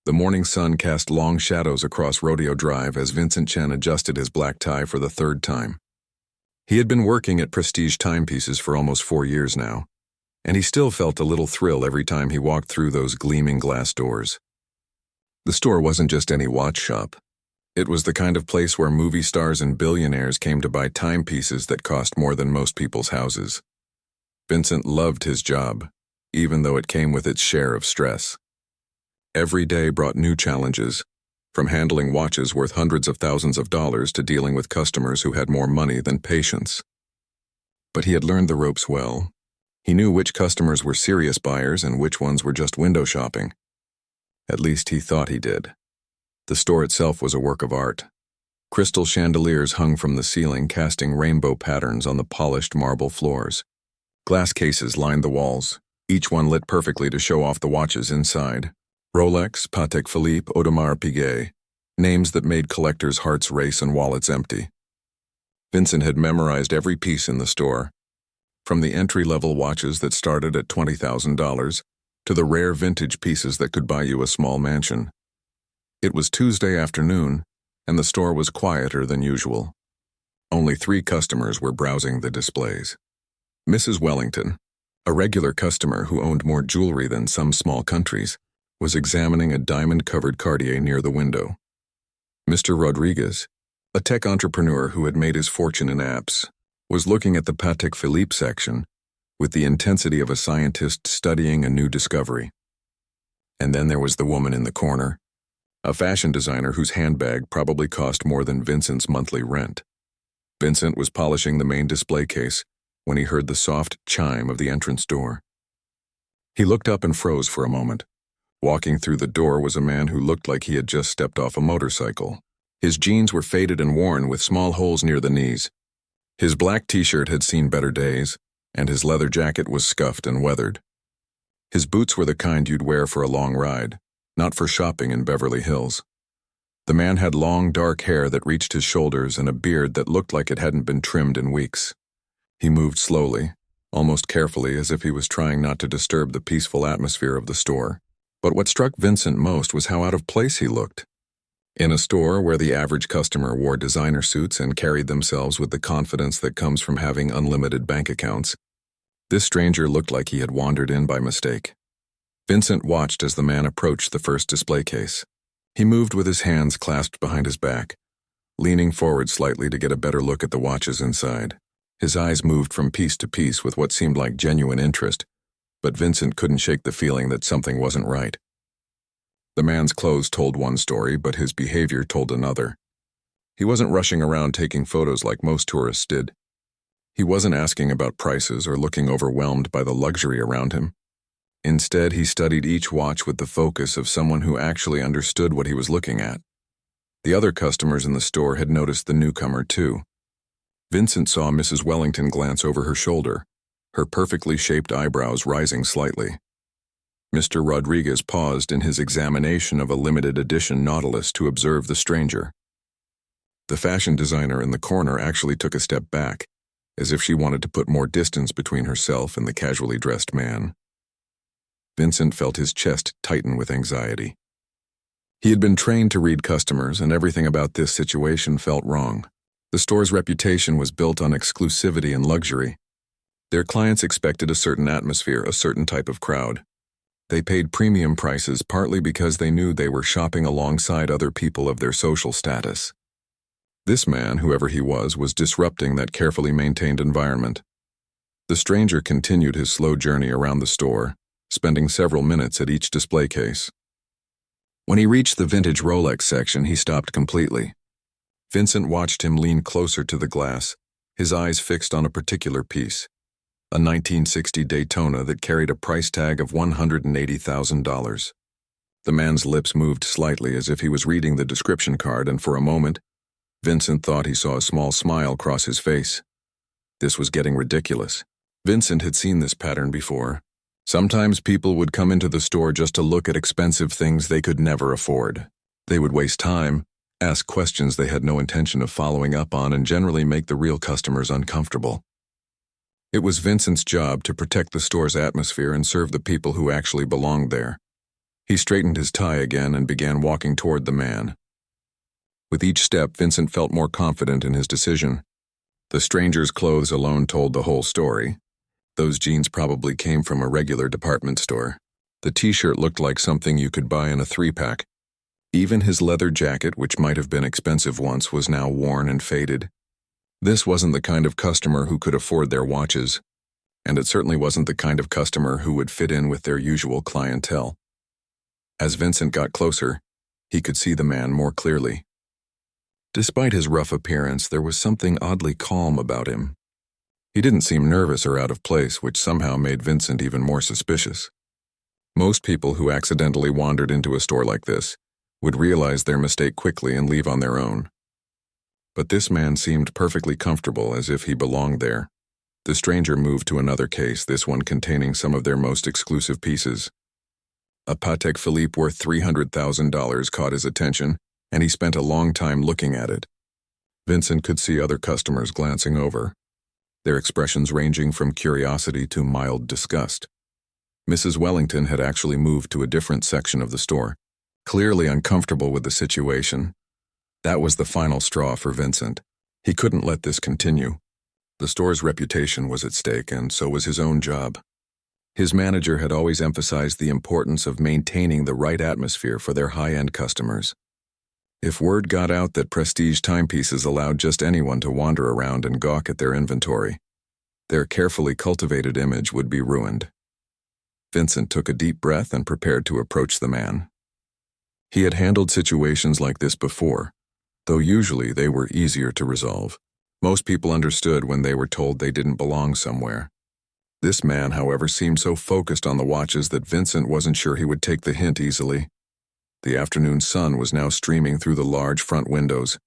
The morning sun cast long shadows across Rodeo Drive as Vincent Chen adjusted his black tie for the third time. He had been working at Prestige timepieces for almost 4 years now, and he still felt a little thrill every time he walked through those gleaming glass doors. The store wasn't just any watch shop. It was the kind of place where movie stars and billionaires came to buy timepieces that cost more than most people's houses. Vincent loved his job, even though it came with its share of stress. Every day brought new challenges, from handling watches worth hundreds of thousands of dollars to dealing with customers who had more money than patience. But he had learned the ropes well. He knew which customers were serious buyers and which ones were just window shopping. At least he thought he did. The store itself was a work of art. Crystal chandeliers hung from the ceiling, casting rainbow patterns on the polished marble floors. Glass cases lined the walls, each one lit perfectly to show off the watches inside. Rolex, Patek Philippe, Audemars Piguet, names that made collectors' hearts race and wallets empty. Vincent had memorized every piece in the store, from the entry-level watches that started at $20,000 to the rare vintage pieces that could buy you a small mansion. It was Tuesday afternoon, and the store was quieter than usual. Only 3 customers were browsing the displays. Mrs. Wellington, a regular customer who owned more jewelry than some small countries, was examining a diamond-covered Cartier near the window. Mr. Rodriguez, a tech entrepreneur who had made his fortune in apps, was looking at the Patek Philippe section with the intensity of a scientist studying a new discovery. And then there was the woman in the corner, a fashion designer whose handbag probably cost more than Vincent's monthly rent. Vincent was polishing the main display case when he heard the soft chime of the entrance door. He looked up and froze for a moment. Walking through the door was a man who looked like he had just stepped off a motorcycle. His jeans were faded and worn with small holes near the knees. His black t-shirt had seen better days, and his leather jacket was scuffed and weathered. His boots were the kind you'd wear for a long ride, not for shopping in Beverly Hills. The man had long, dark hair that reached his shoulders and a beard that looked like it hadn't been trimmed in weeks. He moved slowly, almost carefully, as if he was trying not to disturb the peaceful atmosphere of the store. But what struck Vincent most was how out of place he looked. In a store where the average customer wore designer suits and carried themselves with the confidence that comes from having unlimited bank accounts, this stranger looked like he had wandered in by mistake. Vincent watched as the man approached the first display case. He moved with his hands clasped behind his back, leaning forward slightly to get a better look at the watches inside. His eyes moved from piece to piece with what seemed like genuine interest, but Vincent couldn't shake the feeling that something wasn't right. The man's clothes told one story, but his behavior told another. He wasn't rushing around taking photos like most tourists did. He wasn't asking about prices or looking overwhelmed by the luxury around him. Instead, he studied each watch with the focus of someone who actually understood what he was looking at. The other customers in the store had noticed the newcomer too. Vincent saw Mrs. Wellington glance over her shoulder, her perfectly shaped eyebrows rising slightly. Mr. Rodriguez paused in his examination of a limited edition Nautilus to observe the stranger. The fashion designer in the corner actually took a step back, as if she wanted to put more distance between herself and the casually dressed man. Vincent felt his chest tighten with anxiety. He had been trained to read customers, and everything about this situation felt wrong. The store's reputation was built on exclusivity and luxury. Their clients expected a certain atmosphere, a certain type of crowd. They paid premium prices partly because they knew they were shopping alongside other people of their social status. This man, whoever he was disrupting that carefully maintained environment. The stranger continued his slow journey around the store, spending several minutes at each display case. When he reached the vintage Rolex section, he stopped completely. Vincent watched him lean closer to the glass, his eyes fixed on a particular piece. A 1960 Daytona that carried a price tag of $180,000. The man's lips moved slightly as if he was reading the description card, and for a moment, Vincent thought he saw a small smile cross his face. This was getting ridiculous. Vincent had seen this pattern before. Sometimes people would come into the store just to look at expensive things they could never afford. They would waste time, ask questions they had no intention of following up on, and generally make the real customers uncomfortable. It was Vincent's job to protect the store's atmosphere and serve the people who actually belonged there. He straightened his tie again and began walking toward the man. With each step, Vincent felt more confident in his decision. The stranger's clothes alone told the whole story. Those jeans probably came from a regular department store. The t-shirt looked like something you could buy in a 3-pack. Even his leather jacket, which might have been expensive once, was now worn and faded. This wasn't the kind of customer who could afford their watches, and it certainly wasn't the kind of customer who would fit in with their usual clientele. As Vincent got closer, he could see the man more clearly. Despite his rough appearance, there was something oddly calm about him. He didn't seem nervous or out of place, which somehow made Vincent even more suspicious. Most people who accidentally wandered into a store like this would realize their mistake quickly and leave on their own. But this man seemed perfectly comfortable, as if he belonged there. The stranger moved to another case, this one containing some of their most exclusive pieces. A Patek Philippe worth $300,000 caught his attention, and he spent a long time looking at it. Vincent could see other customers glancing over, their expressions ranging from curiosity to mild disgust. Mrs. Wellington had actually moved to a different section of the store, clearly uncomfortable with the situation. That was the final straw for Vincent. He couldn't let this continue. The store's reputation was at stake, and so was his own job. His manager had always emphasized the importance of maintaining the right atmosphere for their high-end customers. If word got out that prestige timepieces allowed just anyone to wander around and gawk at their inventory, their carefully cultivated image would be ruined. Vincent took a deep breath and prepared to approach the man. He had handled situations like this before, though usually they were easier to resolve. Most people understood when they were told they didn't belong somewhere. This man, however, seemed so focused on the watches that Vincent wasn't sure he would take the hint easily. The afternoon sun was now streaming through the large front windows,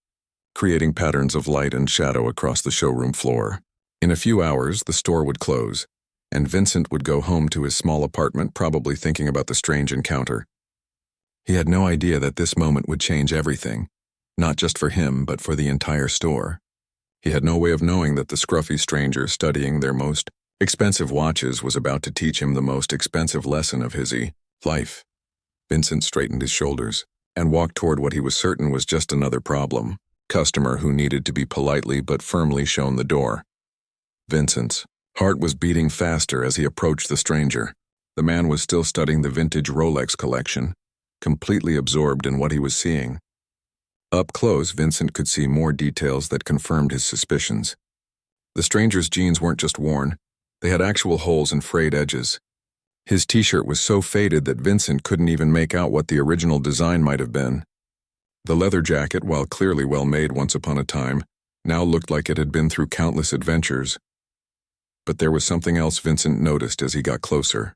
creating patterns of light and shadow across the showroom floor. In a few hours, the store would close, and Vincent would go home to his small apartment, probably thinking about the strange encounter. He had no idea that this moment would change everything, not just for him, but for the entire store. He had no way of knowing that the scruffy stranger studying their most expensive watches was about to teach him the most expensive lesson of his life. Vincent straightened his shoulders and walked toward what he was certain was just another customer who needed to be politely but firmly shown the door. Vincent's heart was beating faster as he approached the stranger. The man was still studying the vintage Rolex collection, completely absorbed in what he was seeing. Up close, Vincent could see more details that confirmed his suspicions. The stranger's jeans weren't just worn, they had actual holes and frayed edges. His t-shirt was so faded that Vincent couldn't even make out what the original design might have been. The leather jacket, while clearly well made once upon a time, now looked like it had been through countless adventures. But there was something else Vincent noticed as he got closer.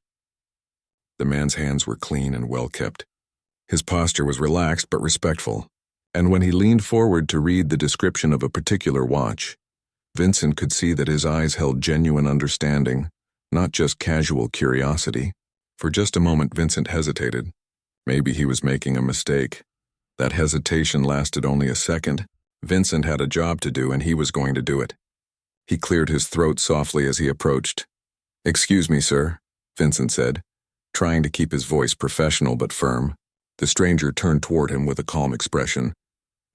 The man's hands were clean and well kept. His posture was relaxed but respectful, and when he leaned forward to read the description of a particular watch, Vincent could see that his eyes held genuine understanding, not just casual curiosity. For just a moment, Vincent hesitated. Maybe he was making a mistake. That hesitation lasted only a second. Vincent had a job to do, and he was going to do it. He cleared his throat softly as he approached. "Excuse me, sir," Vincent said, trying to keep his voice professional but firm. The stranger turned toward him with a calm expression,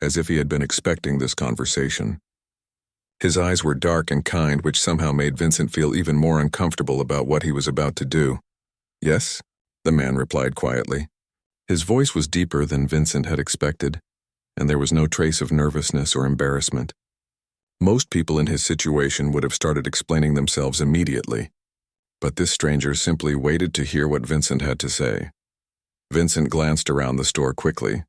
as if he had been expecting this conversation. His eyes were dark and kind, which somehow made Vincent feel even more uncomfortable about what he was about to do. "Yes?" the man replied quietly. His voice was deeper than Vincent had expected, and there was no trace of nervousness or embarrassment. Most people in his situation would have started explaining themselves immediately, but this stranger simply waited to hear what Vincent had to say. Vincent glanced around the store quickly.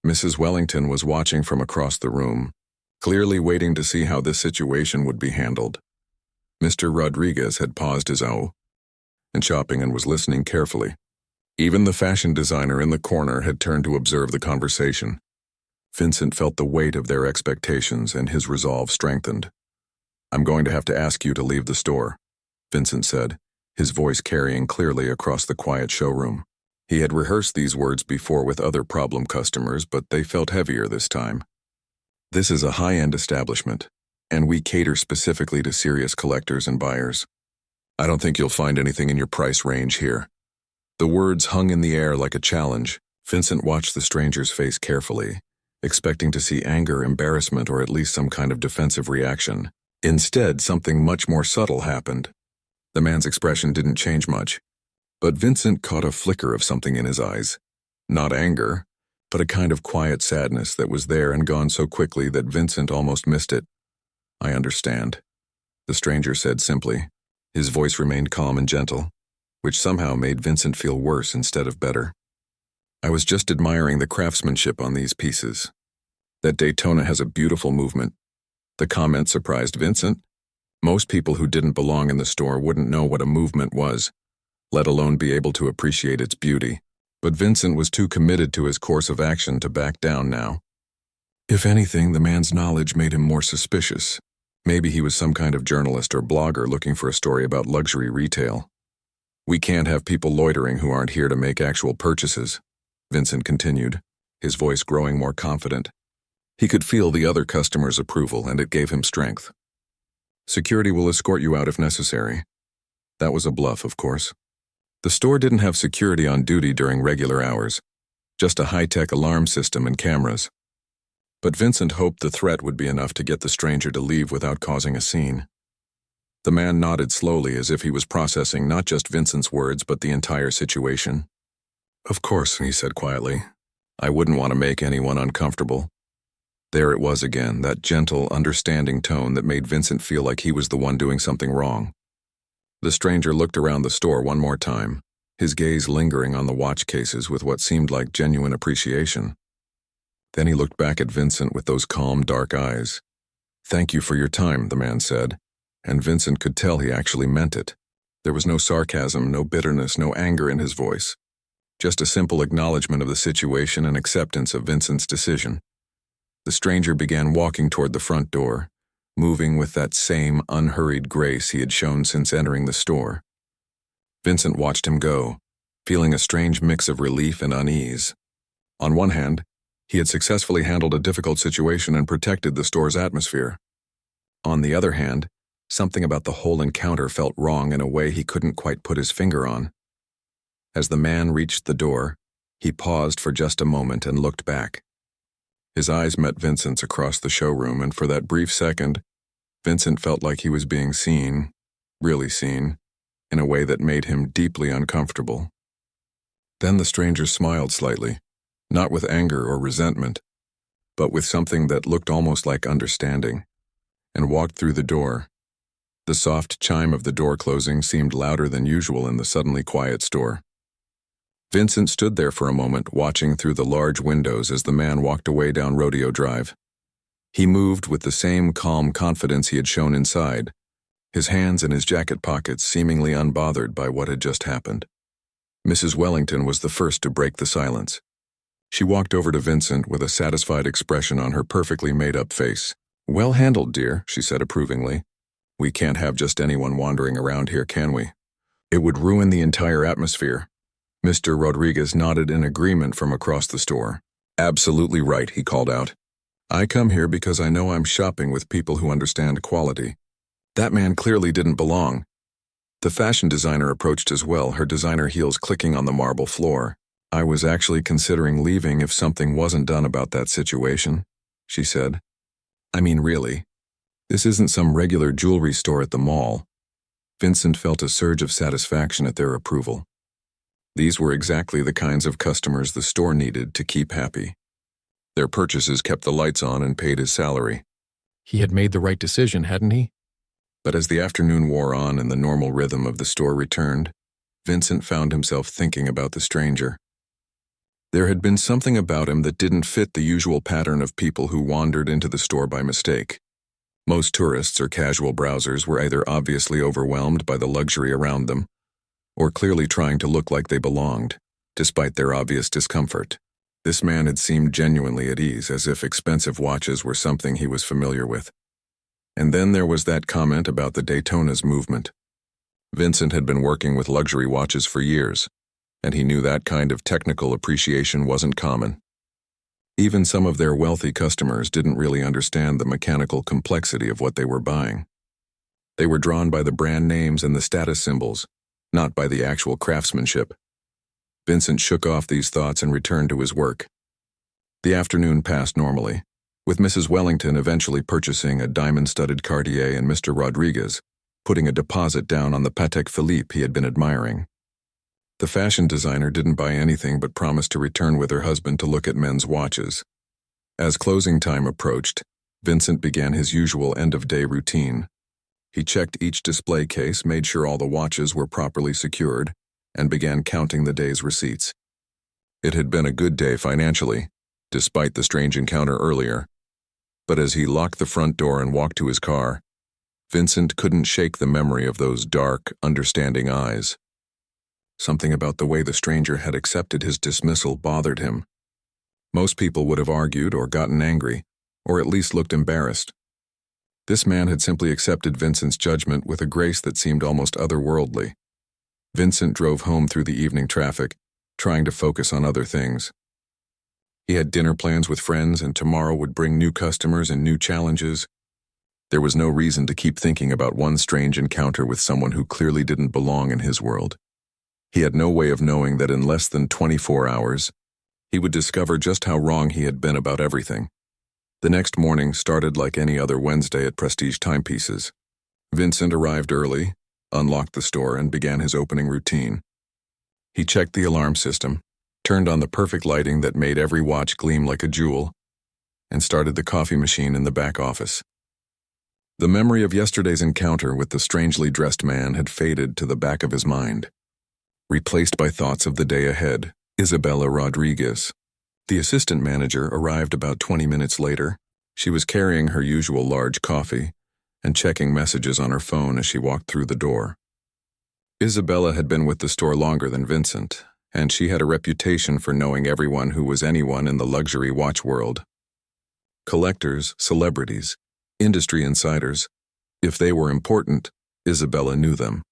Mrs. Wellington was watching from across the room, clearly waiting to see how this situation would be handled. Mr. Rodriguez had paused his and shopping and was listening carefully. Even the fashion designer in the corner had turned to observe the conversation. Vincent felt the weight of their expectations, and his resolve strengthened. "I'm going to have to ask you to leave the store," Vincent said, his voice carrying clearly across the quiet showroom. He had rehearsed these words before with other problem customers, but they felt heavier this time. "This is a high-end establishment, and we cater specifically to serious collectors and buyers. I don't think you'll find anything in your price range here." The words hung in the air like a challenge. Vincent watched the stranger's face carefully, expecting to see anger, embarrassment, or at least some kind of defensive reaction. Instead, something much more subtle happened. The man's expression didn't change much, but Vincent caught a flicker of something in his eyes. Not anger, but a kind of quiet sadness that was there and gone so quickly that Vincent almost missed it. "I understand," the stranger said simply. His voice remained calm and gentle, which somehow made Vincent feel worse instead of better. "I was just admiring the craftsmanship on these pieces. That Daytona has a beautiful movement." The comment surprised Vincent. Most people who didn't belong in the store wouldn't know what a movement was, let alone be able to appreciate its beauty. But Vincent was too committed to his course of action to back down now. If anything, the man's knowledge made him more suspicious. Maybe he was some kind of journalist or blogger looking for a story about luxury retail. "We can't have people loitering who aren't here to make actual purchases," Vincent continued, his voice growing more confident. He could feel the other customers' approval, and it gave him strength. "Security will escort you out if necessary." That was a bluff, of course. The store didn't have security on duty during regular hours, just a high-tech alarm system and cameras. But Vincent hoped the threat would be enough to get the stranger to leave without causing a scene. The man nodded slowly as if he was processing not just Vincent's words but the entire situation. "Of course," he said quietly. "I wouldn't want to make anyone uncomfortable." There it was again, that gentle, understanding tone that made Vincent feel like he was the one doing something wrong. The stranger looked around the store one more time, his gaze lingering on the watch cases with what seemed like genuine appreciation. Then he looked back at Vincent with those calm, dark eyes. "Thank you for your time," the man said, and Vincent could tell he actually meant it. There was no sarcasm, no bitterness, no anger in his voice. Just a simple acknowledgement of the situation and acceptance of Vincent's decision. The stranger began walking toward the front door, moving with that same unhurried grace he had shown since entering the store. Vincent watched him go, feeling a strange mix of relief and unease. On one hand, he had successfully handled a difficult situation and protected the store's atmosphere. On the other hand, something about the whole encounter felt wrong in a way he couldn't quite put his finger on. As the man reached the door, he paused for just a moment and looked back. His eyes met Vincent's across the showroom, and for that brief second, Vincent felt like he was being seen, really seen, in a way that made him deeply uncomfortable. Then the stranger smiled slightly, not with anger or resentment, but with something that looked almost like understanding, and walked through the door. The soft chime of the door closing seemed louder than usual in the suddenly quiet store. Vincent stood there for a moment, watching through the large windows as the man walked away down Rodeo Drive. He moved with the same calm confidence he had shown inside, his hands in his jacket pockets seemingly unbothered by what had just happened. Mrs. Wellington was the first to break the silence. She walked over to Vincent with a satisfied expression on her perfectly made-up face. "Well handled, dear," she said approvingly. "We can't have just anyone wandering around here, can we? It would ruin the entire atmosphere." Mr. Rodriguez nodded in agreement from across the store. "Absolutely right," he called out. "I come here because I know I'm shopping with people who understand quality." That man clearly didn't belong. The fashion designer approached as well, her designer heels clicking on the marble floor. "I was actually considering leaving if something wasn't done about that situation," she said. "I mean, really. This isn't some regular jewelry store at the mall." Vincent felt a surge of satisfaction at their approval. These were exactly the kinds of customers the store needed to keep happy. Their purchases kept the lights on and paid his salary. He had made the right decision, hadn't he? But as the afternoon wore on and the normal rhythm of the store returned, Vincent found himself thinking about the stranger. There had been something about him that didn't fit the usual pattern of people who wandered into the store by mistake. Most tourists or casual browsers were either obviously overwhelmed by the luxury around them, or clearly trying to look like they belonged, despite their obvious discomfort. This man had seemed genuinely at ease, as if expensive watches were something he was familiar with. And then there was that comment about the Daytona's movement. Vincent had been working with luxury watches for years, and he knew that kind of technical appreciation wasn't common. Even some of their wealthy customers didn't really understand the mechanical complexity of what they were buying. They were drawn by the brand names and the status symbols, not by the actual craftsmanship. Vincent shook off these thoughts and returned to his work. The afternoon passed normally, with Mrs. Wellington eventually purchasing a diamond-studded Cartier and Mr. Rodriguez putting a deposit down on the Patek Philippe he had been admiring. The fashion designer didn't buy anything but promised to return with her husband to look at men's watches. As closing time approached, Vincent began his usual end-of-day routine. He checked each display case, made sure all the watches were properly secured, and began counting the day's receipts. It had been a good day financially, despite the strange encounter earlier. But as he locked the front door and walked to his car, Vincent couldn't shake the memory of those dark, understanding eyes. Something about the way the stranger had accepted his dismissal bothered him. Most people would have argued or gotten angry, or at least looked embarrassed. This man had simply accepted Vincent's judgment with a grace that seemed almost otherworldly. Vincent drove home through the evening traffic, trying to focus on other things. He had dinner plans with friends, and tomorrow would bring new customers and new challenges. There was no reason to keep thinking about one strange encounter with someone who clearly didn't belong in his world. He had no way of knowing that in less than 24 hours, he would discover just how wrong he had been about everything. The next morning started like any other Wednesday at Prestige Timepieces. Vincent arrived early, unlocked the store, and began his opening routine. He checked the alarm system, turned on the perfect lighting that made every watch gleam like a jewel, and started the coffee machine in the back office. The memory of yesterday's encounter with the strangely dressed man had faded to the back of his mind, replaced by thoughts of the day ahead. Isabella Rodriguez. The assistant manager arrived about 20 minutes later. She was carrying her usual large coffee and checking messages on her phone as she walked through the door. Isabella had been with the store longer than Vincent, and she had a reputation for knowing everyone who was anyone in the luxury watch world. Collectors, celebrities, industry insiders. If they were important, Isabella knew them.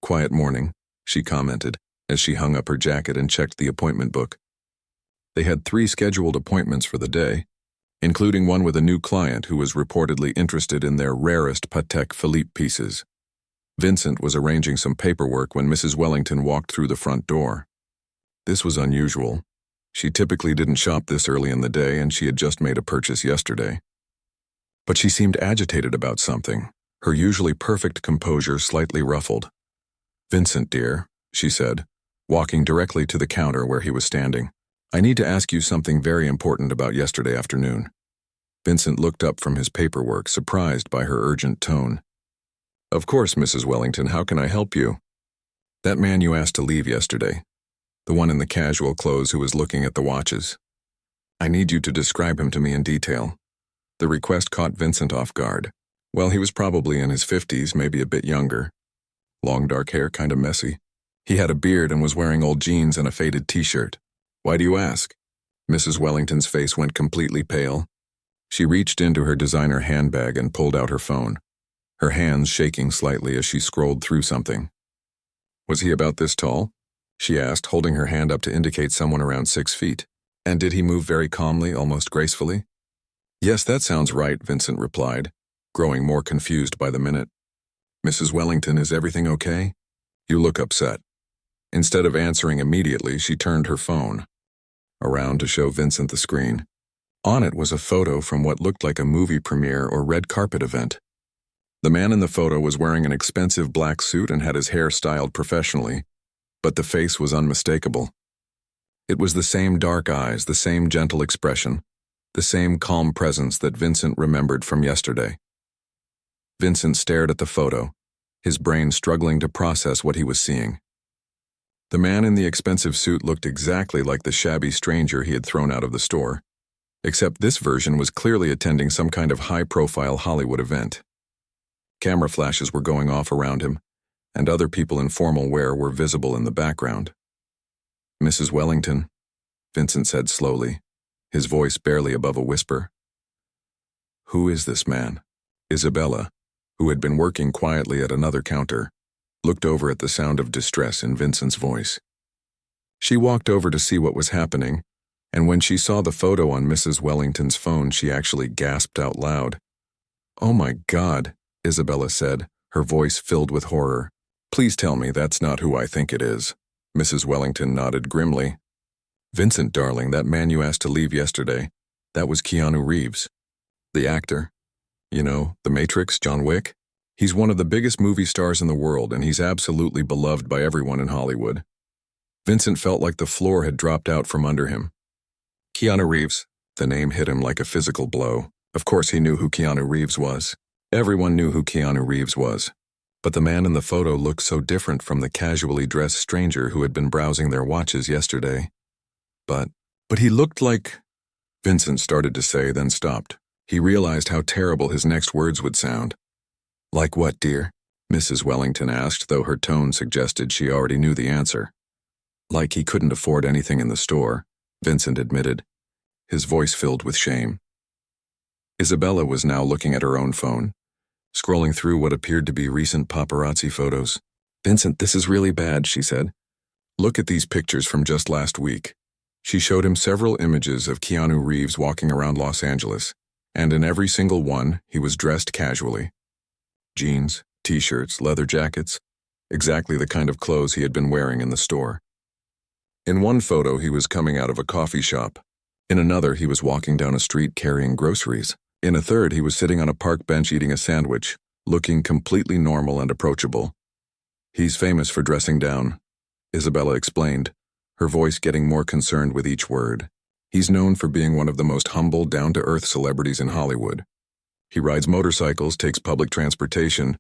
"Quiet morning," she commented, as she hung up her jacket and checked the appointment book. They had 3 scheduled appointments for the day, including one with a new client who was reportedly interested in their rarest Patek Philippe pieces. Vincent was arranging some paperwork when Mrs. Wellington walked through the front door. This was unusual. She typically didn't shop this early in the day, and she had just made a purchase yesterday. But she seemed agitated about something, her usually perfect composure slightly ruffled. "Vincent, dear," she said, walking directly to the counter where he was standing. "I need to ask you something very important about yesterday afternoon." Vincent looked up from his paperwork, surprised by her urgent tone. "Of course, Mrs. Wellington, how can I help you?" "That man you asked to leave yesterday, the one in the casual clothes who was looking at the watches. I need you to describe him to me in detail." The request caught Vincent off guard. Well, he was probably in his 50s, maybe a bit younger. Long dark hair, kind of messy. He had a beard and was wearing old jeans and a faded t-shirt. "Why do you ask?" Mrs. Wellington's face went completely pale. She reached into her designer handbag and pulled out her phone, her hands shaking slightly as she scrolled through something. "Was he about this tall?" she asked, holding her hand up to indicate someone around 6 feet. "And did he move very calmly, almost gracefully?" "Yes, that sounds right," Vincent replied, growing more confused by the minute. "Mrs. Wellington, is everything okay? You look upset." Instead of answering immediately, she turned her phone around to show Vincent the screen. On it was a photo from what looked like a movie premiere or red carpet event. The man in the photo was wearing an expensive black suit and had his hair styled professionally, but the face was unmistakable. It was the same dark eyes, the same gentle expression, the same calm presence that Vincent remembered from yesterday. Vincent stared at the photo, his brain struggling to process what he was seeing. The man in the expensive suit looked exactly like the shabby stranger he had thrown out of the store, except this version was clearly attending some kind of high-profile Hollywood event. Camera flashes were going off around him, and other people in formal wear were visible in the background. "Mrs. Wellington," Vincent said slowly, his voice barely above a whisper. "Who is this man?" Isabella, who had been working quietly at another counter, looked over at the sound of distress in Vincent's voice. She walked over to see what was happening, and when she saw the photo on Mrs. Wellington's phone, she actually gasped out loud. "Oh my God," Isabella said, her voice filled with horror. "Please tell me that's not who I think it is." Mrs. Wellington nodded grimly. Vincent, darling, that man you asked to leave yesterday, that was Keanu Reeves. The actor. You know, The Matrix, John Wick. He's one of the biggest movie stars in the world, and he's absolutely beloved by everyone in Hollywood. Vincent felt like the floor had dropped out from under him. Keanu Reeves. The name hit him like a physical blow. Of course he knew who Keanu Reeves was. Everyone knew who Keanu Reeves was. But the man in the photo looked so different from the casually dressed stranger who had been browsing their watches yesterday. But he looked like... Vincent started to say, then stopped. He realized how terrible his next words would sound. Like what, dear? Mrs. Wellington asked, though her tone suggested she already knew the answer. Like he couldn't afford anything in the store, Vincent admitted, his voice filled with shame. Isabella was now looking at her own phone, scrolling through what appeared to be recent paparazzi photos. Vincent, this is really bad, she said. Look at these pictures from just last week. She showed him several images of Keanu Reeves walking around Los Angeles, and in every single one, he was dressed casually. Jeans, t-shirts, leather jackets, exactly the kind of clothes he had been wearing in the store. In one photo, he was coming out of a coffee shop. In another, he was walking down a street carrying groceries. In a third, he was sitting on a park bench eating a sandwich, looking completely normal and approachable. He's famous for dressing down, Isabella explained, her voice getting more concerned with each word. He's known for being one of the most humble, down-to-earth celebrities in Hollywood. He rides motorcycles, takes public transportation,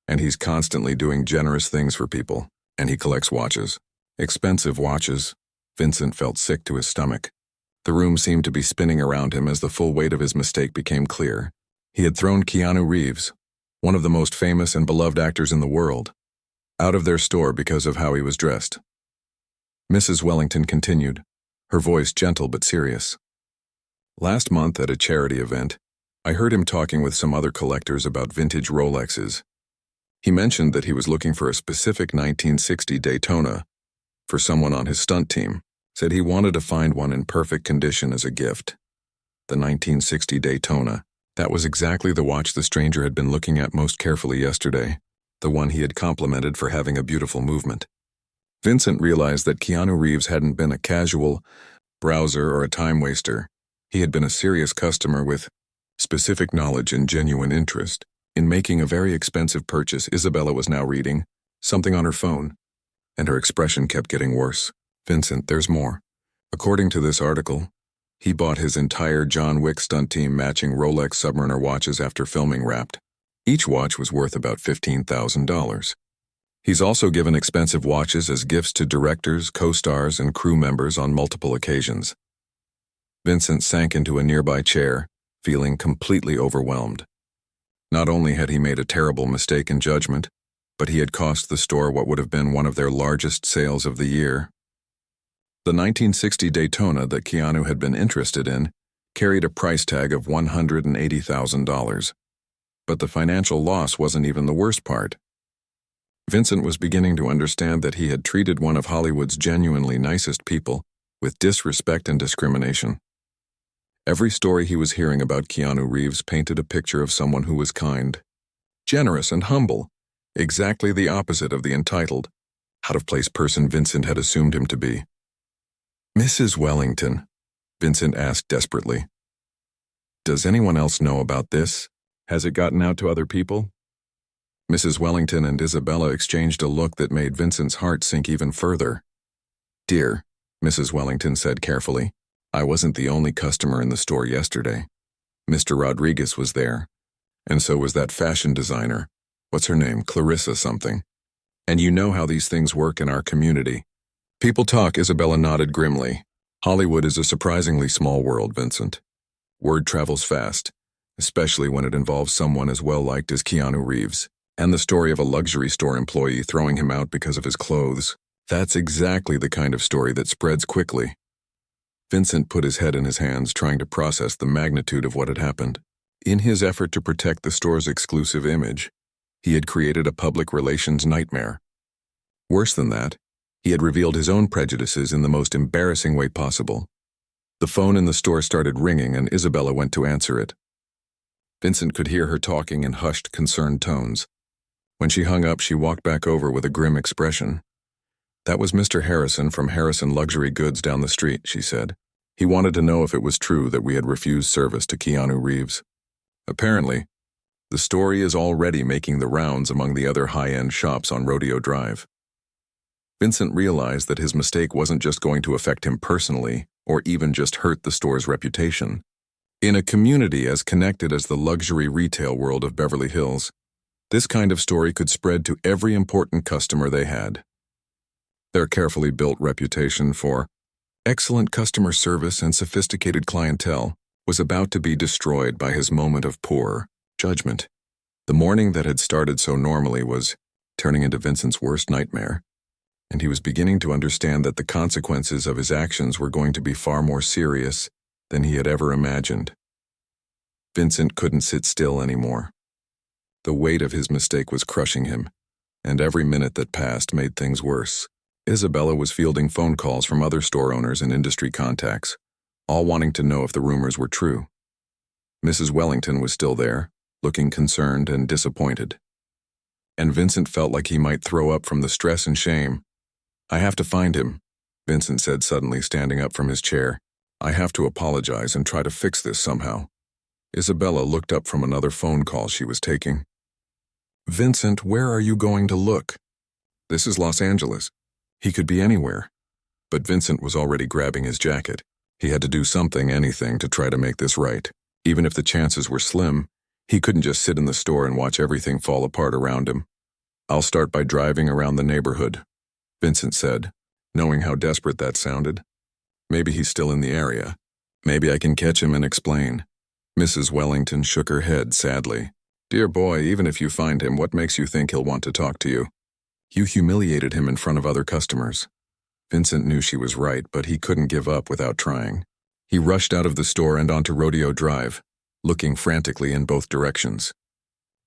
and he's constantly doing generous things for people. And he collects watches. Expensive watches. Vincent felt sick to his stomach. The room seemed to be spinning around him as the full weight of his mistake became clear. He had thrown Keanu Reeves, one of the most famous and beloved actors in the world, out of their store because of how he was dressed. Mrs. Wellington continued, her voice gentle but serious. Last month at a charity event, I heard him talking with some other collectors about vintage Rolexes. He mentioned that he was looking for a specific 1960 Daytona for someone on his stunt team, said he wanted to find one in perfect condition as a gift. The 1960 Daytona. That was exactly the watch the stranger had been looking at most carefully yesterday, the one he had complimented for having a beautiful movement. Vincent realized that Keanu Reeves hadn't been a casual browser or a time waster. He had been a serious customer with specific knowledge and genuine interest. In making a very expensive purchase, Isabella was now reading something on her phone, and her expression kept getting worse. Vincent, there's more. According to this article, he bought his entire John Wick stunt team matching Rolex Submariner watches after filming Wrapped. Each watch was worth about $15,000. He's also given expensive watches as gifts to directors, co-stars, and crew members on multiple occasions. Vincent sank into a nearby chair, feeling completely overwhelmed. Not only had he made a terrible mistake in judgment, but he had cost the store what would have been one of their largest sales of the year. The 1960 Daytona that Keanu had been interested in carried a price tag of $180,000. But the financial loss wasn't even the worst part. Vincent was beginning to understand that he had treated one of Hollywood's genuinely nicest people with disrespect and discrimination. Every story he was hearing about Keanu Reeves painted a picture of someone who was kind, generous, and humble, exactly the opposite of the entitled, out-of-place person Vincent had assumed him to be. Mrs. Wellington, Vincent asked desperately, does anyone else know about this? Has it gotten out to other people? Mrs. Wellington and Isabella exchanged a look that made Vincent's heart sink even further. Dear, Mrs. Wellington said carefully, I wasn't the only customer in the store yesterday. Mr. Rodriguez was there, and so was that fashion designer. What's her name? Clarissa something. And you know how these things work in our community. People talk, Isabella nodded grimly. Hollywood is a surprisingly small world, Vincent. Word travels fast, especially when it involves someone as well-liked as Keanu Reeves, and the story of a luxury store employee throwing him out because of his clothes. That's exactly the kind of story that spreads quickly. Vincent put his head in his hands, trying to process the magnitude of what had happened. In his effort to protect the store's exclusive image, he had created a public relations nightmare. Worse than that, he had revealed his own prejudices in the most embarrassing way possible. The phone in the store started ringing, and Isabella went to answer it. Vincent could hear her talking in hushed, concerned tones. When she hung up, she walked back over with a grim expression. That was Mr. Harrison from Harrison Luxury Goods down the street, she said. He wanted to know if it was true that we had refused service to Keanu Reeves. Apparently, the story is already making the rounds among the other high-end shops on Rodeo Drive. Vincent realized that his mistake wasn't just going to affect him personally or even just hurt the store's reputation. In a community as connected as the luxury retail world of Beverly Hills, this kind of story could spread to every important customer they had. Their carefully built reputation for excellent customer service and sophisticated clientele was about to be destroyed by his moment of poor judgment. The morning that had started so normally was turning into Vincent's worst nightmare, and he was beginning to understand that the consequences of his actions were going to be far more serious than he had ever imagined. Vincent couldn't sit still anymore. The weight of his mistake was crushing him, and every minute that passed made things worse. Isabella was fielding phone calls from other store owners and industry contacts, all wanting to know if the rumors were true. Mrs. Wellington was still there, looking concerned and disappointed. And Vincent felt like he might throw up from the stress and shame. "I have to find him," Vincent said suddenly, standing up from his chair. "I have to apologize and try to fix this somehow." Isabella looked up from another phone call she was taking. "Vincent, where are you going to look? This is Los Angeles. He could be anywhere." But Vincent was already grabbing his jacket. He had to do something, anything, to try to make this right. Even if the chances were slim, he couldn't just sit in the store and watch everything fall apart around him. "I'll start by driving around the neighborhood," Vincent said, knowing how desperate that sounded. Maybe he's still in the area. Maybe I can catch him and explain. Mrs. Wellington shook her head sadly. "Dear boy, even if you find him, what makes you think he'll want to talk to you? You humiliated him in front of other customers." Vincent knew she was right, but he couldn't give up without trying. He rushed out of the store and onto Rodeo Drive, looking frantically in both directions.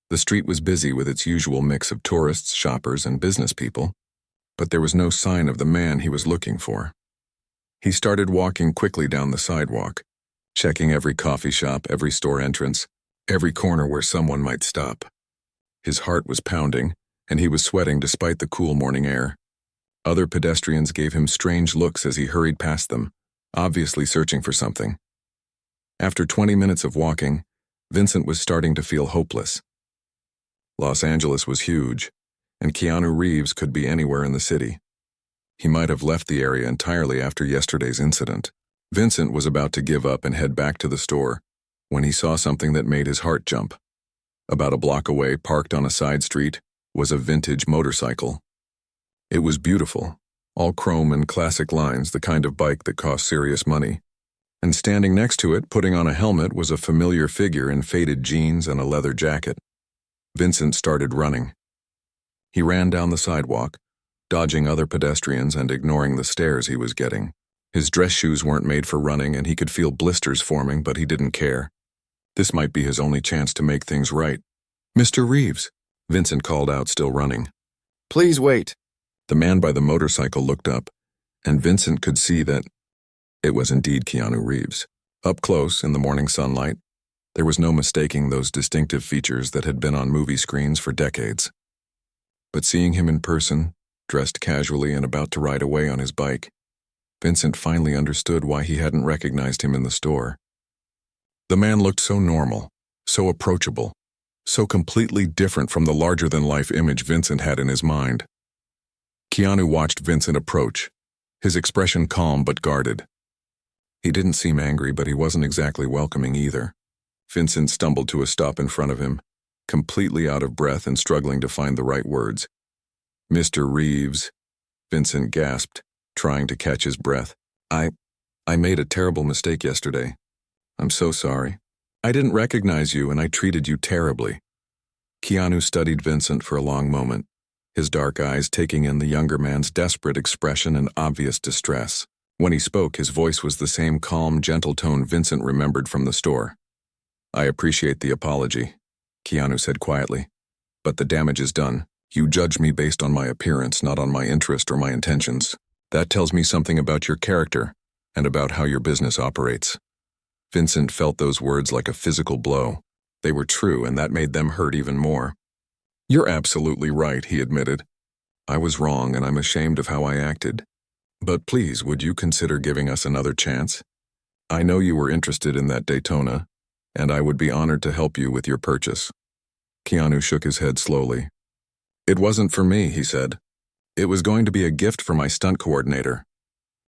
The street was busy with its usual mix of tourists, shoppers, and business people, but there was no sign of the man he was looking for. He started walking quickly down the sidewalk, checking every coffee shop, every store entrance, every corner where someone might stop. His heart was pounding, and he was sweating despite the cool morning air. Other pedestrians gave him strange looks as he hurried past them, obviously searching for something. After 20 minutes of walking, Vincent was starting to feel hopeless. Los Angeles was huge, and Keanu Reeves could be anywhere in the city. He might have left the area entirely after yesterday's incident. Vincent was about to give up and head back to the store when he saw something that made his heart jump. About a block away, parked on a side street, was a vintage motorcycle. It was beautiful, all chrome and classic lines, the kind of bike that cost serious money. And standing next to it, putting on a helmet, was a familiar figure in faded jeans and a leather jacket. Vincent started running. He ran down the sidewalk, dodging other pedestrians and ignoring the stares he was getting. His dress shoes weren't made for running, and he could feel blisters forming, but he didn't care. This might be his only chance to make things right. "Mr. Reeves," Vincent called out, still running. "Please wait." The man by the motorcycle looked up, and Vincent could see that it was indeed Keanu Reeves. Up close, in the morning sunlight, there was no mistaking those distinctive features that had been on movie screens for decades. But seeing him in person, dressed casually and about to ride away on his bike, Vincent finally understood why he hadn't recognized him in the store. The man looked so normal, so approachable, so completely different from the larger-than-life image Vincent had in his mind. Keanu watched Vincent approach, his expression calm but guarded. He didn't seem angry, but he wasn't exactly welcoming either. Vincent stumbled to a stop in front of him, completely out of breath and struggling to find the right words. "Mr. Reeves," Vincent gasped, trying to catch his breath. I made a terrible mistake yesterday. I'm so sorry. I didn't recognize you, and I treated you terribly." Keanu studied Vincent for a long moment, his dark eyes taking in the younger man's desperate expression and obvious distress. When he spoke, his voice was the same calm, gentle tone Vincent remembered from the store. "I appreciate the apology," Keanu said quietly, "but the damage is done. You judge me based on my appearance, not on my interest or my intentions. That tells me something about your character and about how your business operates." Vincent felt those words like a physical blow. They were true, and that made them hurt even more. "You're absolutely right," he admitted. I was wrong and I'm ashamed of how I acted. But please, would you consider giving us another chance? I know you were interested in that Daytona, and I would be honored to help you with your purchase." Keanu shook his head slowly. "It wasn't for me," he said. "It was going to be a gift for my stunt coordinator.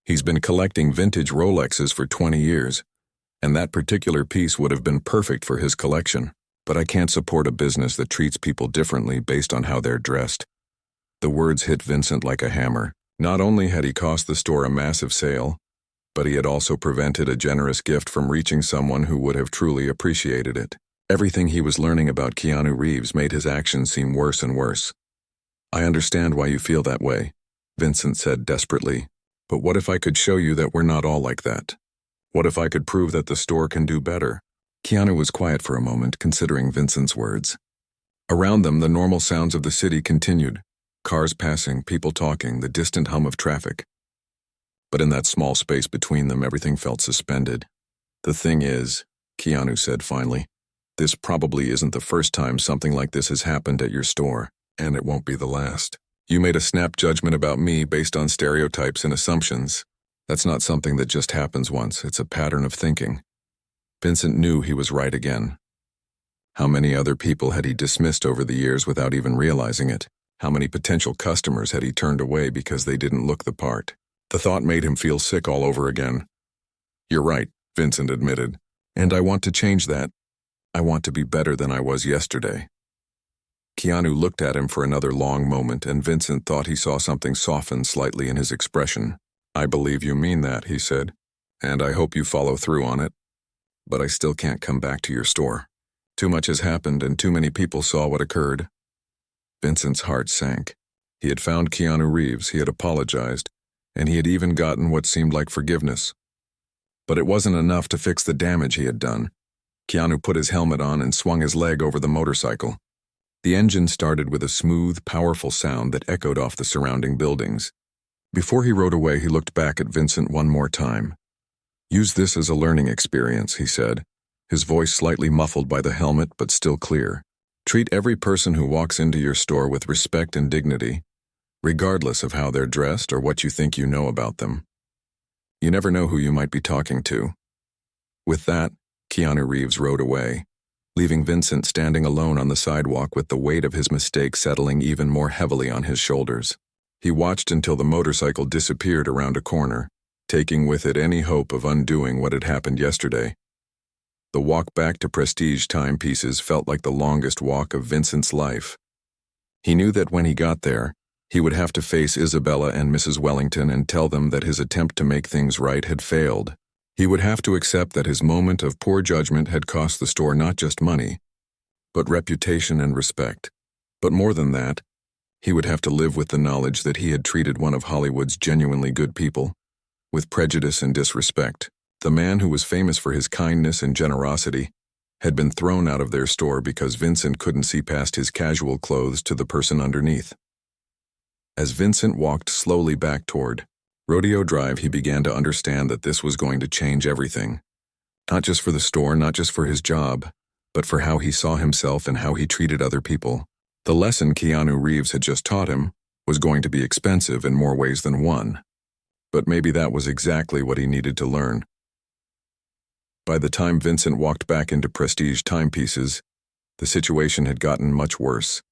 He's been collecting vintage Rolexes for 20 years, and that particular piece would have been perfect for his collection. But I can't support a business that treats people differently based on how they're dressed." The words hit Vincent like a hammer. Not only had he cost the store a massive sale, but he had also prevented a generous gift from reaching someone who would have truly appreciated it. Everything he was learning about Keanu Reeves made his actions seem worse and worse. "I understand why you feel that way," Vincent said desperately. "But what if I could show you that we're not all like that? What if I could prove that the store can do better?" Keanu was quiet for a moment, considering Vincent's words. Around them, the normal sounds of the city continued. Cars passing, people talking, the distant hum of traffic. But in that small space between them, everything felt suspended. "The thing is," Keanu said finally, "this probably isn't the first time something like this has happened at your store, and it won't be the last. You made a snap judgment about me based on stereotypes and assumptions. That's not something that just happens once, it's a pattern of thinking." Vincent knew he was right again. How many other people had he dismissed over the years without even realizing it? How many potential customers had he turned away because they didn't look the part? The thought made him feel sick all over again. "You're right," Vincent admitted, "and I want to change that. I want to be better than I was yesterday." Keanu looked at him for another long moment, and Vincent thought he saw something soften slightly in his expression. "I believe you mean that," he said, "and I hope you follow through on it. But I still can't come back to your store. Too much has happened and too many people saw what occurred." Vincent's heart sank. He had found Keanu Reeves, he had apologized, and he had even gotten what seemed like forgiveness. But it wasn't enough to fix the damage he had done. Keanu put his helmet on and swung his leg over the motorcycle. The engine started with a smooth, powerful sound that echoed off the surrounding buildings. Before he rode away, he looked back at Vincent one more time. "Use this as a learning experience," he said, his voice slightly muffled by the helmet but still clear. "Treat every person who walks into your store with respect and dignity, regardless of how they're dressed or what you think you know about them. You never know who you might be talking to." With that, Keanu Reeves rode away, leaving Vincent standing alone on the sidewalk with the weight of his mistake settling even more heavily on his shoulders. He watched until the motorcycle disappeared around a corner, taking with it any hope of undoing what had happened yesterday. The walk back to Prestige Timepieces felt like the longest walk of Vincent's life. He knew that when he got there, he would have to face Isabella and Mrs. Wellington and tell them that his attempt to make things right had failed. He would have to accept that his moment of poor judgment had cost the store not just money, but reputation and respect. But more than that, he would have to live with the knowledge that he had treated one of Hollywood's genuinely good people with prejudice and disrespect. The man who was famous for his kindness and generosity had been thrown out of their store because Vincent couldn't see past his casual clothes to the person underneath. As Vincent walked slowly back toward Rodeo Drive, he began to understand that this was going to change everything. Not just for the store, not just for his job, but for how he saw himself and how he treated other people. The lesson Keanu Reeves had just taught him was going to be expensive in more ways than one. But maybe that was exactly what he needed to learn. By the time Vincent walked back into Prestige Timepieces, the situation had gotten much worse.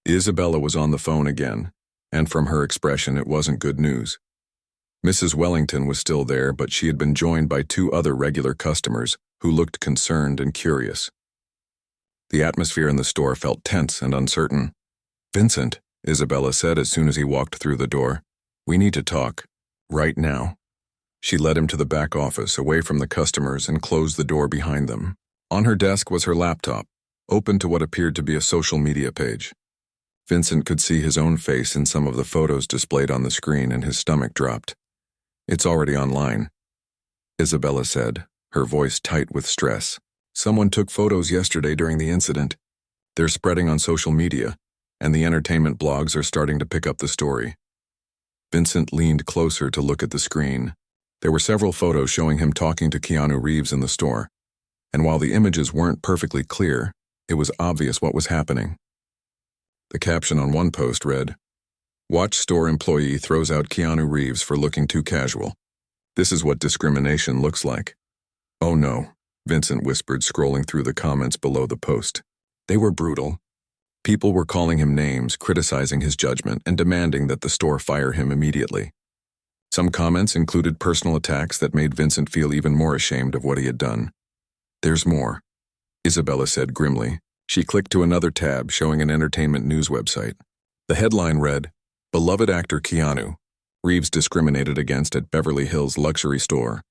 Isabella was on the phone again, and from her expression it wasn't good news. Mrs. Wellington was still there, but she had been joined by two other regular customers who looked concerned and curious. The atmosphere in the store felt tense and uncertain. "Vincent," Isabella said as soon as he walked through the door, "we need to talk. Right now." She led him to the back office, away from the customers, and closed the door behind them. On her desk was her laptop, open to what appeared to be a social media page. Vincent could see his own face in some of the photos displayed on the screen, and his stomach dropped. "It's already online," Isabella said, her voice tight with stress. "Someone took photos yesterday during the incident. They're spreading on social media, and the entertainment blogs are starting to pick up the story." Vincent leaned closer to look at the screen. There were several photos showing him talking to Keanu Reeves in the store, and while the images weren't perfectly clear, it was obvious what was happening. The caption on one post read, Watch store employee throws out Keanu Reeves for looking too casual. This is what discrimination looks like. Oh no, Vincent whispered, scrolling through the comments below the post. They were brutal. People were calling him names, criticizing his judgment, and demanding that the store fire him immediately. Some comments included personal attacks that made Vincent feel even more ashamed of what he had done. There's more, Isabella said grimly. She clicked to another tab showing an entertainment news website. The headline read, "Beloved actor Keanu Reeves discriminated against at Beverly Hills luxury store."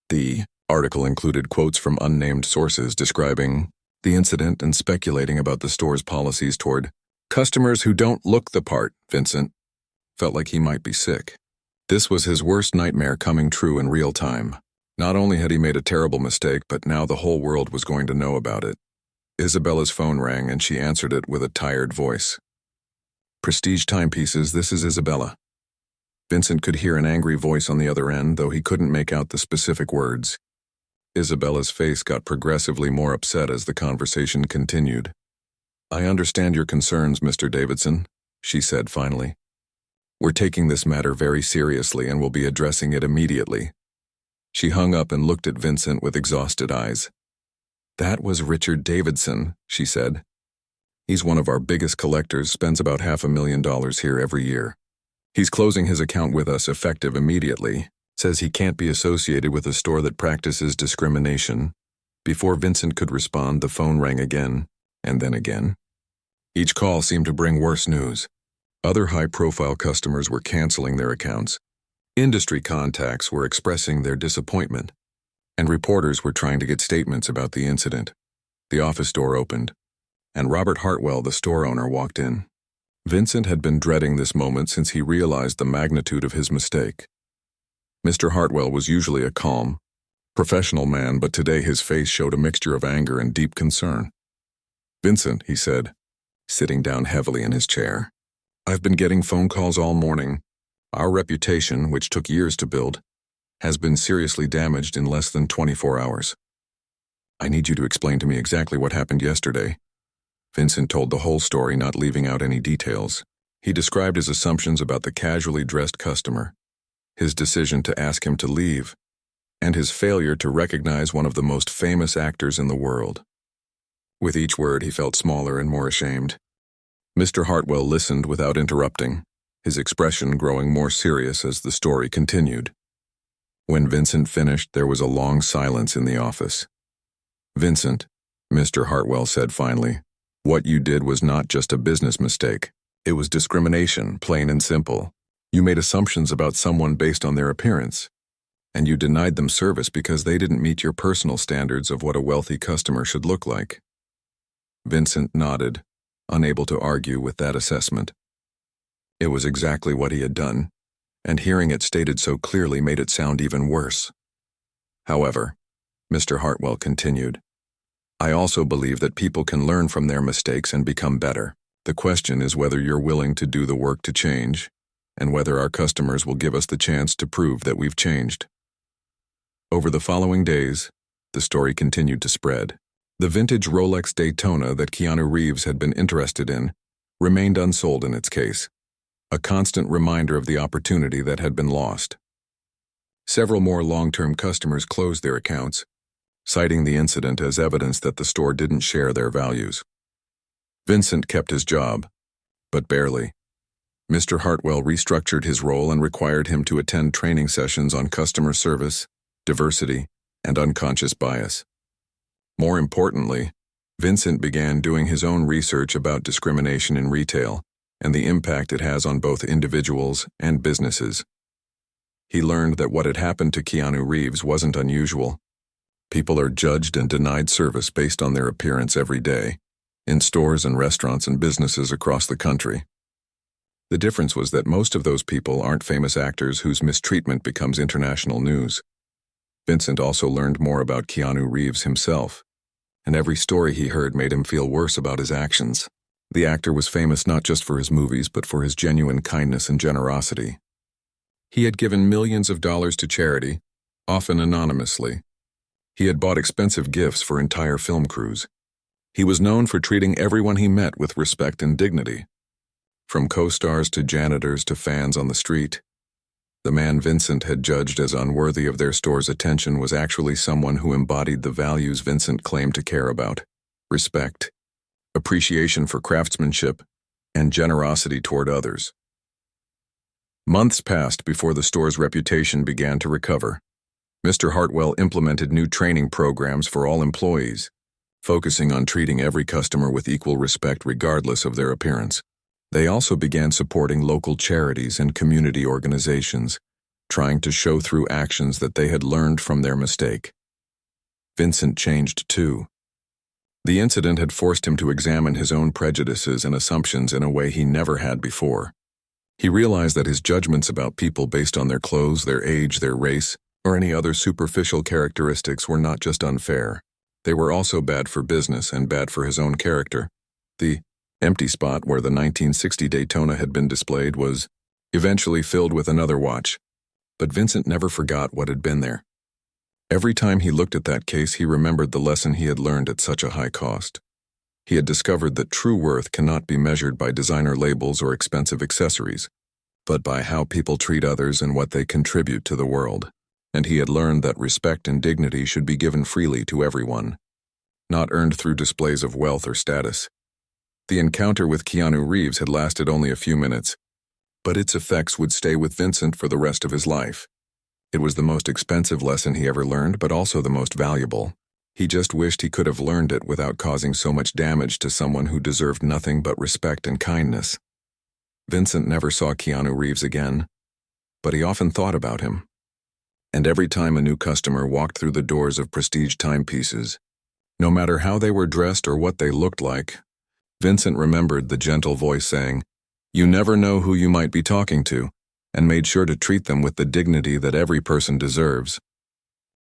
The article included quotes from unnamed sources describing the incident and speculating about the store's policies toward customers who don't look the part. Vincent felt like he might be sick. This was his worst nightmare coming true in real time. Not only had he made a terrible mistake, but now the whole world was going to know about it. Isabella's phone rang and she answered it with a tired voice. Prestige Timepieces, this is Isabella. Vincent could hear an angry voice on the other end, though he couldn't make out the specific words. Isabella's face got progressively more upset as the conversation continued. "I understand your concerns, Mr. Davidson," she said finally. "We're taking this matter very seriously and will be addressing it immediately." She hung up and looked at Vincent with exhausted eyes. "That was Richard Davidson," she said. "He's one of our biggest collectors, spends about $500,000 here every year. He's closing his account with us effective immediately. Says he can't be associated with a store that practices discrimination." Before Vincent could respond, the phone rang again, and then again. Each call seemed to bring worse news. Other high-profile customers were canceling their accounts. Industry contacts were expressing their disappointment, and reporters were trying to get statements about the incident. The office door opened, and Robert Hartwell, the store owner, walked in. Vincent had been dreading this moment since he realized the magnitude of his mistake. Mr. Hartwell was usually a calm, professional man, but today his face showed a mixture of anger and deep concern. "Vincent," he said, sitting down heavily in his chair, "I've been getting phone calls all morning. Our reputation, which took years to build, has been seriously damaged in less than 24 hours. I need you to explain to me exactly what happened yesterday." Vincent told the whole story, not leaving out any details. He described his assumptions about the casually dressed customer, his decision to ask him to leave, and his failure to recognize one of the most famous actors in the world. With each word, he felt smaller and more ashamed. Mr. Hartwell listened without interrupting, his expression growing more serious as the story continued. When Vincent finished, there was a long silence in the office. "Vincent," Mr. Hartwell said finally, "what you did was not just a business mistake. It was discrimination, plain and simple. You made assumptions about someone based on their appearance, and you denied them service because they didn't meet your personal standards of what a wealthy customer should look like." Vincent nodded, unable to argue with that assessment. It was exactly what he had done, and hearing it stated so clearly made it sound even worse. "However," Mr. Hartwell continued, "I also believe that people can learn from their mistakes and become better. The question is whether you're willing to do the work to change, and whether our customers will give us the chance to prove that we've changed." Over the following days, the story continued to spread. The vintage Rolex Daytona that Keanu Reeves had been interested in remained unsold in its case, a constant reminder of the opportunity that had been lost. Several more long-term customers closed their accounts, citing the incident as evidence that the store didn't share their values. Vincent kept his job, but barely. Mr. Hartwell restructured his role and required him to attend training sessions on customer service, diversity, and unconscious bias. More importantly, Vincent began doing his own research about discrimination in retail and the impact it has on both individuals and businesses. He learned that what had happened to Keanu Reeves wasn't unusual. People are judged and denied service based on their appearance every day, in stores and restaurants and businesses across the country. The difference was that most of those people aren't famous actors whose mistreatment becomes international news. Vincent also learned more about Keanu Reeves himself, and every story he heard made him feel worse about his actions. The actor was famous not just for his movies, but for his genuine kindness and generosity. He had given millions of dollars to charity, often anonymously. He had bought expensive gifts for entire film crews. He was known for treating everyone he met with respect and dignity. From co-stars to janitors to fans on the street, the man Vincent had judged as unworthy of their store's attention was actually someone who embodied the values Vincent claimed to care about: respect, appreciation for craftsmanship, and generosity toward others. Months passed before the store's reputation began to recover. Mr. Hartwell implemented new training programs for all employees, focusing on treating every customer with equal respect regardless of their appearance. They also began supporting local charities and community organizations, trying to show through actions that they had learned from their mistake. Vincent changed too. The incident had forced him to examine his own prejudices and assumptions in a way he never had before. He realized that his judgments about people based on their clothes, their age, their race, or any other superficial characteristics were not just unfair. They were also bad for business and bad for his own character. The empty spot where the 1960 Daytona had been displayed was eventually filled with another watch, but Vincent never forgot what had been there. Every time he looked at that case, he remembered the lesson he had learned at such a high cost. He had discovered that true worth cannot be measured by designer labels or expensive accessories, but by how people treat others and what they contribute to the world. And he had learned that respect and dignity should be given freely to everyone, not earned through displays of wealth or status. The encounter with Keanu Reeves had lasted only a few minutes, but its effects would stay with Vincent for the rest of his life. It was the most expensive lesson he ever learned, but also the most valuable. He just wished he could have learned it without causing so much damage to someone who deserved nothing but respect and kindness. Vincent never saw Keanu Reeves again, but he often thought about him. And every time a new customer walked through the doors of Prestige timepieces, no matter how they were dressed or what they looked like, Vincent remembered the gentle voice saying, "You never know who you might be talking to," and made sure to treat them with the dignity that every person deserves.